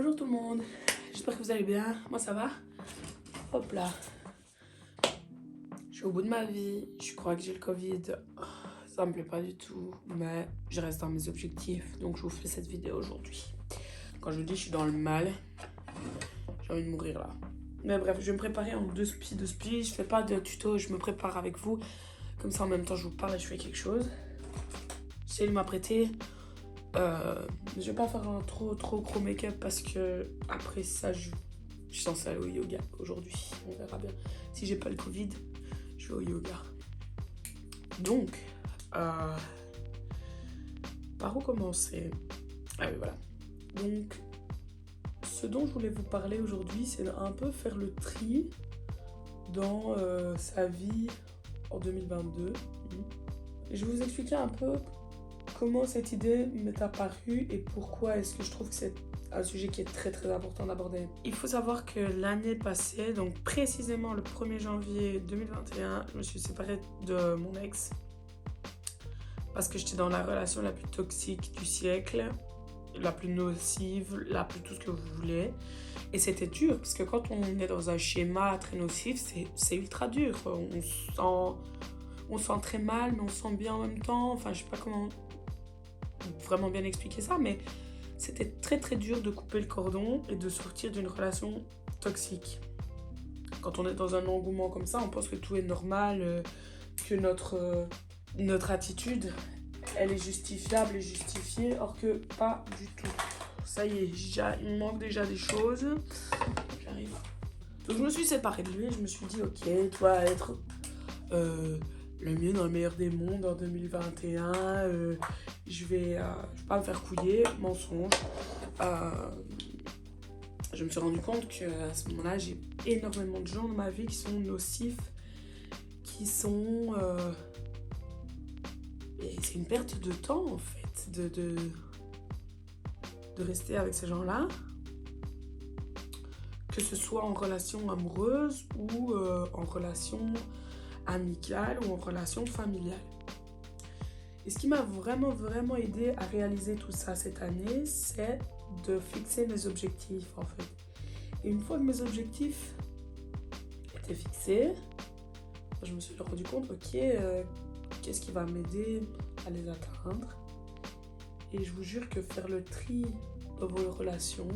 Bonjour tout le monde, j'espère que vous allez bien, moi ça va. Hop là, je suis au bout de ma vie, je crois que j'ai le Covid, ça me plaît pas du tout, mais je reste dans mes objectifs, donc je vous fais cette vidéo aujourd'hui. Quand je vous dis je suis dans le mal, j'ai envie de mourir là. Mais bref, je vais me préparer en deux spies, je fais pas de tuto, je me prépare avec vous, comme ça en même temps je vous parle et je fais quelque chose. J'essaie de m'apprêter. Je vais pas faire un trop gros make-up parce que après ça je suis censée aller au yoga aujourd'hui, on verra bien. Si j'ai pas le Covid, je vais au yoga. Donc par où commencer? Ah oui, voilà. Donc ce dont je voulais vous parler aujourd'hui, c'est un peu faire le tri dans sa vie en 2022. Je vais vous expliquer un peu comment cette idée m'est apparue et pourquoi est-ce que je trouve que c'est un sujet qui est très important d'aborder. Il faut savoir que l'année passée, donc précisément le 1er janvier 2021, je me suis séparée de mon ex parce que j'étais dans la relation la plus toxique du siècle, la plus nocive, la plus tout ce que vous voulez. Et c'était dur parce que quand on est dans un schéma très nocif, c'est ultra dur. On se sent très mal, mais on se sent bien en même temps. Enfin, je sais pas comment vraiment bien expliquer ça, mais c'était très dur de couper le cordon et de sortir d'une relation toxique. Quand on est dans un engouement comme ça, on pense que tout est normal, que notre attitude, elle est justifiable et justifiée, or que pas du tout. Ça y est, il me manque déjà des choses. J'arrive. Donc je me suis séparée de lui, je me suis dit ok, tu vas être le mieux dans le meilleur des mondes en 2021, je vais pas me faire couiller, mensonge. Je me suis rendu compte qu'à ce moment-là, j'ai énormément de gens dans ma vie qui sont nocifs, qui sont... et c'est une perte de temps en fait, de rester avec ces gens-là, que ce soit en relation amoureuse ou en relation amicale ou en relation familiale. Et ce qui m'a vraiment aidé à réaliser tout ça cette année, c'est de fixer mes objectifs en fait. Et une fois que mes objectifs étaient fixés, je me suis rendu compte, ok, qu'est-ce qui va m'aider à les atteindre? Et je vous jure que faire le tri dans vos relations,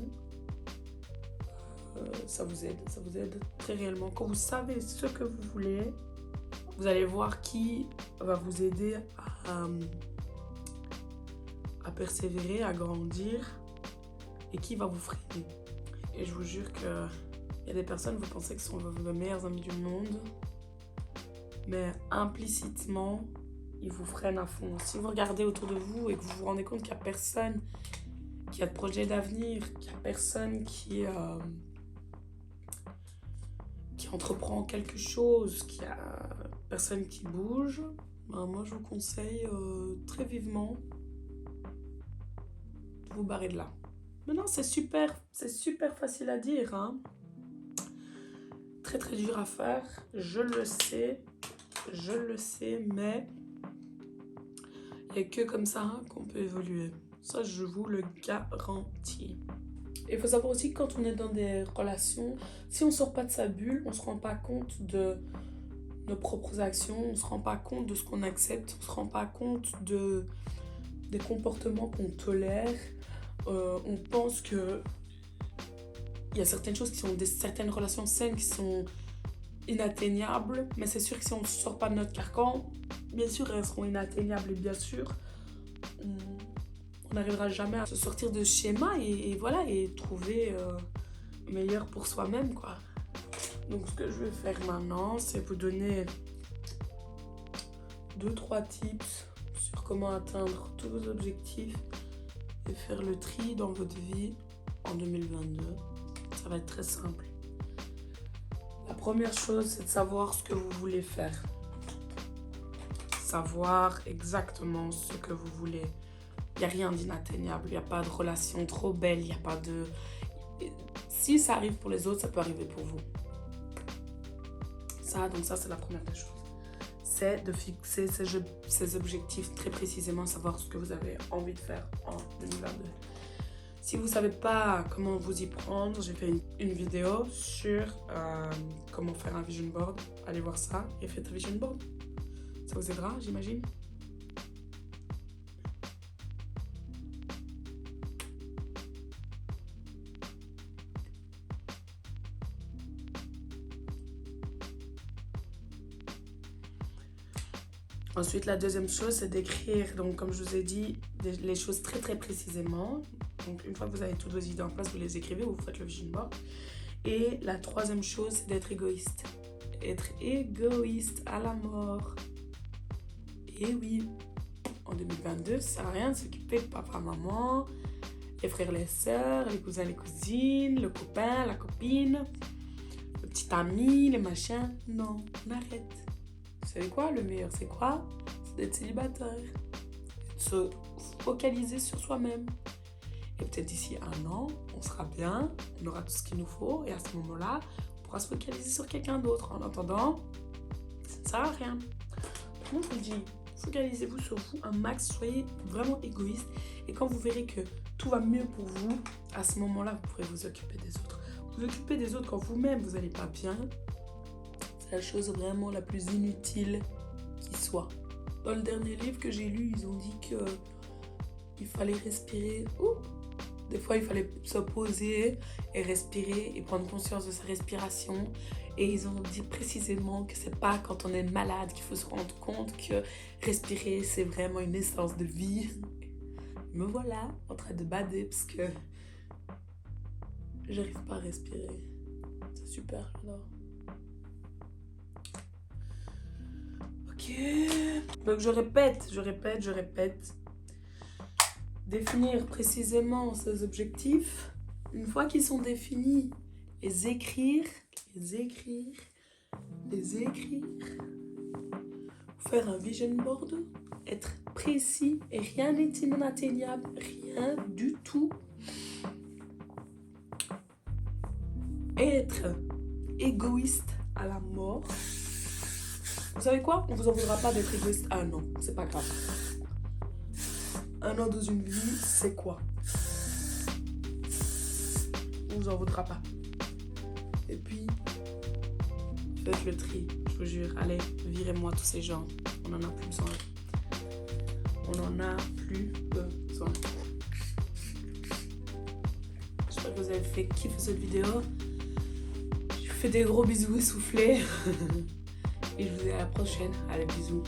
ça vous aide très réellement. Quand vous savez ce que vous voulez, vous allez voir qui va vous aider à persévérer, à grandir et qui va vous freiner. Et je vous jure qu'il y a des personnes, vous pensez que ce sont vos meilleurs amis du monde, mais implicitement, ils vous freinent à fond. Si vous regardez autour de vous et que vous vous rendez compte qu'il n'y a personne qui a de projet d'avenir, qu'il n'y a personne qui entreprend quelque chose, qu'il y a personne qui bouge, ben moi je vous conseille très vivement de vous barrer de là. Maintenant c'est super facile à dire, hein. Très dur à faire, je le sais, mais il n'y a que comme ça qu'on peut évoluer. Ça je vous le garantis. Il faut savoir aussi que quand on est dans des relations, si on ne sort pas de sa bulle, on ne se rend pas compte de nos propres actions, on ne se rend pas compte de ce qu'on accepte, on ne se rend pas compte des comportements qu'on tolère. On pense que il y a certaines choses qui sont certaines relations saines qui sont inatteignables, mais c'est sûr que si on ne sort pas de notre carcan, bien sûr elles seront inatteignables et bien sûr on n'arrivera jamais à se sortir de ce schéma et voilà, et trouver meilleur pour soi-même, quoi. Donc ce que je vais faire maintenant, c'est vous donner 2-3 tips sur comment atteindre tous vos objectifs et faire le tri dans votre vie en 2022. Ça va être très simple. La première chose, c'est de savoir ce que vous voulez faire. Savoir exactement ce que vous voulez. Il n'y a rien d'inatteignable, il n'y a pas de relation trop belle, il n'y a pas de... Si ça arrive pour les autres, ça peut arriver pour vous. Donc ça, c'est la première des choses. C'est de fixer ces objectifs très précisément, savoir ce que vous avez envie de faire en 2022. Si vous savez pas comment vous y prendre, j'ai fait une vidéo sur comment faire un vision board. Allez voir ça et faites un vision board. Ça vous aidera, j'imagine. Ensuite, la deuxième chose, c'est d'écrire, donc comme je vous ai dit, les choses très très précisément. Donc une fois que vous avez toutes vos idées en place, vous les écrivez, vous faites le vision board. Et la troisième chose, c'est d'être égoïste. Être égoïste à la mort. Et oui, en 2022, ça sert à rien de s'occuper de papa, maman, les frères, les sœurs, les cousins, les cousines, le copain, la copine, le petit ami, les machins. Non, on arrête. Vous savez quoi? Le meilleur, c'est quoi? C'est d'être célibataire. Se focaliser sur soi-même. Et peut-être d'ici 1 an, on sera bien, on aura tout ce qu'il nous faut. Et à ce moment-là, on pourra se focaliser sur quelqu'un d'autre. En attendant, ça ne sert à rien. Moi, je vous le dis, focalisez-vous sur vous un max. Soyez vraiment égoïste. Et quand vous verrez que tout va mieux pour vous, à ce moment-là, vous pourrez vous occuper des autres. Vous occuper des autres quand vous-même, vous n'allez pas bien. C'est la chose vraiment la plus inutile qui soit. Dans le dernier livre que j'ai lu, ils ont dit qu'il fallait respirer. Des fois, il fallait se poser et respirer et prendre conscience de sa respiration. Et ils ont dit précisément que c'est pas quand on est malade qu'il faut se rendre compte que respirer, c'est vraiment une essence de vie. Me voilà en train de bader parce que j'arrive pas à respirer. C'est super, j'adore. Ok. Donc je répète. Définir précisément ses objectifs. Une fois qu'ils sont définis, les écrire. Faire un vision board. Être précis et rien n'est inatteignable. Rien du tout. Être égoïste à la mort. Vous savez quoi? On vous en voudra pas d'être égoïste 1 an. C'est pas grave. 1 an dans une vie, c'est quoi? On vous en voudra pas. Et puis, faites le tri, je vous jure. Allez, virez-moi tous ces gens. On en a plus besoin. J'espère que vous avez fait kiffer cette vidéo. Je vous fais des gros bisous essoufflés. Et je vous dis à la prochaine. Allez, bisous.